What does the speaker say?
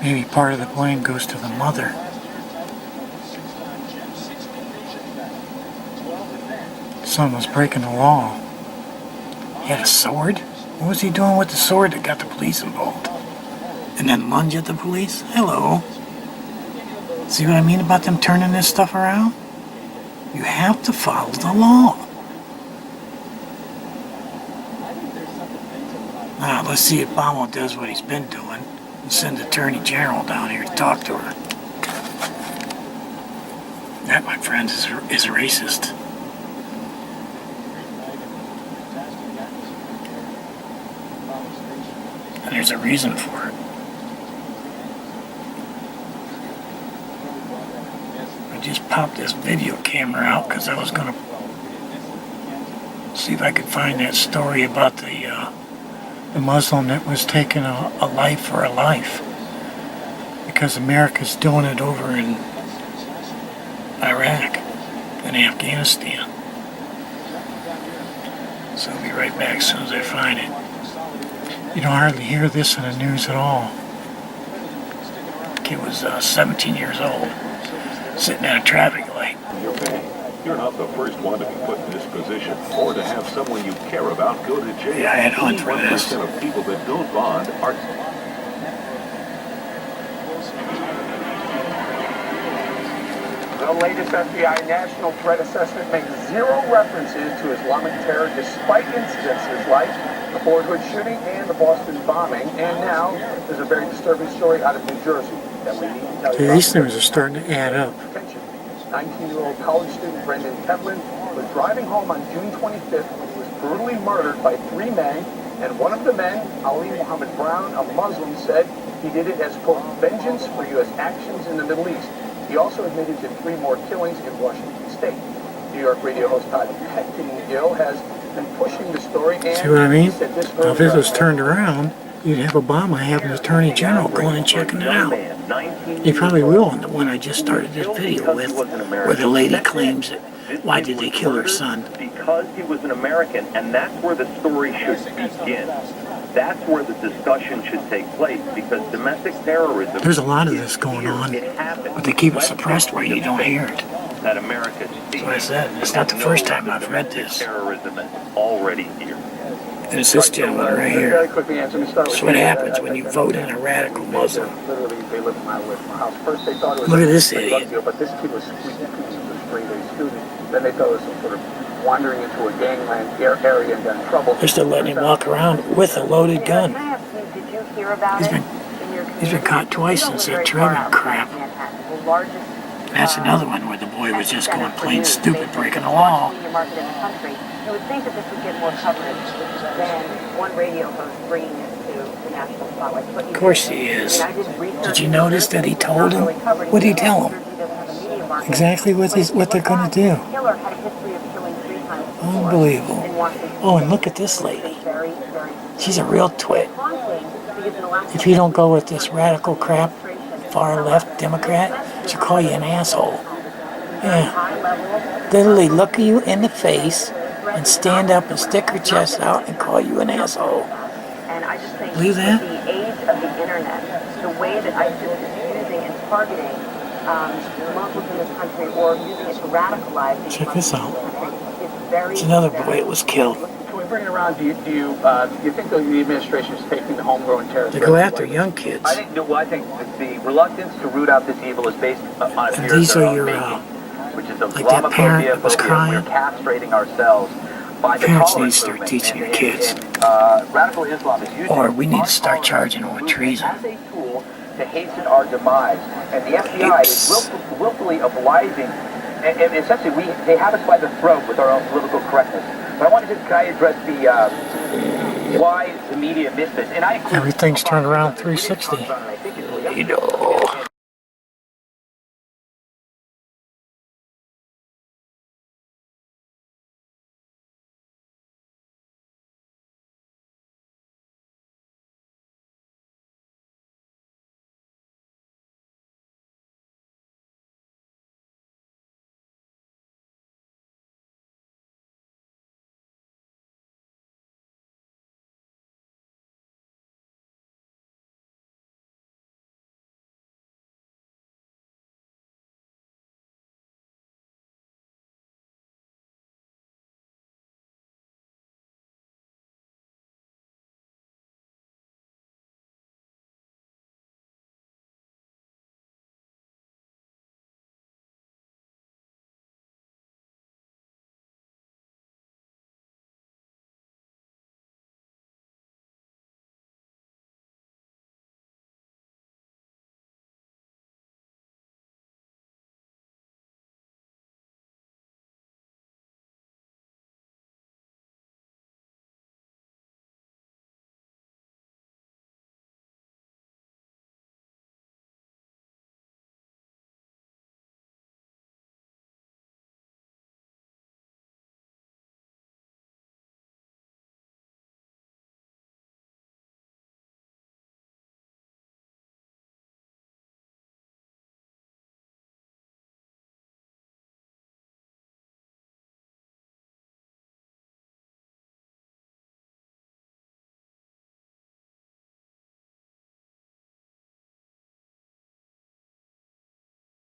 Maybe part of the blame goes to the mother. Son was breaking the law. He had a sword? What was he doing with the sword that got the police involved? And then lunge at the police? Hello. See what I mean about them turning this stuff around? You have to follow the law. Now, let's see if Obama does what he's been doing and send the Attorney General down here to talk to her. That, my friends, is racist. And there's a reason for it. I just popped this video camera out because I was going to see if I could find that story about the Muslim that was taking a life for a life. Because America's doing it over in Iraq and Afghanistan. So I'll be right back as soon as I find it. You don't hardly hear this in the news at all. The kid was 17 years old, sitting at a traffic light. You're not the first one to be put in this position or to have someone you care about go to jail. Yeah, I had hunt for this. 81% of people that don't bond are... The latest FBI national threat assessment makes zero references to Islamic terror despite incidences like the Fort Hood shooting and the Boston bombing. And now there's a very disturbing story out of New Jersey that we need to tell you about. These things are starting to add up. 19-year-old college student Brendan Tevlin was driving home on June 25th when he was brutally murdered by three men, and one of the men, Ali Muhammad Brown, a Muslim, said he did it as, quote, vengeance for U.S. actions in the Middle East. He also admitted to 3 more killings in Washington State. New York radio host Todd Pettingill has been pushing the story. And see what I mean? Said this Now, if this was turned around, you'd have Obama having the Attorney General going and checking it out. He probably will on the one I just started this video with, where the lady claims it. Why did they kill her son? Because he was an American, and that's where the story should begin. That's where the discussion should take place, because domestic terrorism... There's a lot of this going on, but they keep it suppressed where you don't hear it. That America... That's what I said. It's not the first time I've read this. Terrorism is already here. And it's this gentleman right here. That's what happens when you vote in a radical Muslim. Look at this idiot. But this kid was squeaky clean. He was a straight-A student. Then they thought it was some sort of wandering into a gangland area and got in trouble. They're still letting him walk around with a loaded gun. Did you hear about He's been caught twice since that Trevor crap. That's another one where the boy was just going plain stupid, breaking the law. You would think that this would get more coverage than one radio host bringing this to the national spotlight. Of course he is. Did you notice that he told him? What did he tell him? Exactly what they're going to do. Unbelievable. Oh, and look at this lady. She's a real twit. If you don't go with this radical crap, far left Democrat, she'll call you an asshole. Yeah. Literally look you in the face and stand up and stick her chest out and call you an asshole. Believe that? The age of the internet, the way that ISIS is using and targeting Muslims in this country or using it to radicalize these Check this out. It's another boy that was killed. Can we bring it around? Do you think the administration is taking the homegrown terrorists? They go after young kids. I think the reluctance to root out this evil is based on a fear these of are your, which is like that parent that was crying. We're castrating ourselves by the Parents need to start teaching your kids. Radical Islam is using Or we need to start charging them with treason. as a tool to hasten our demise, and the FBI is willfully obliging. And essentially, they have us by the throat with our own political correctness. But I wanted to address why the media missed this. And Everything's turned around 360. You know.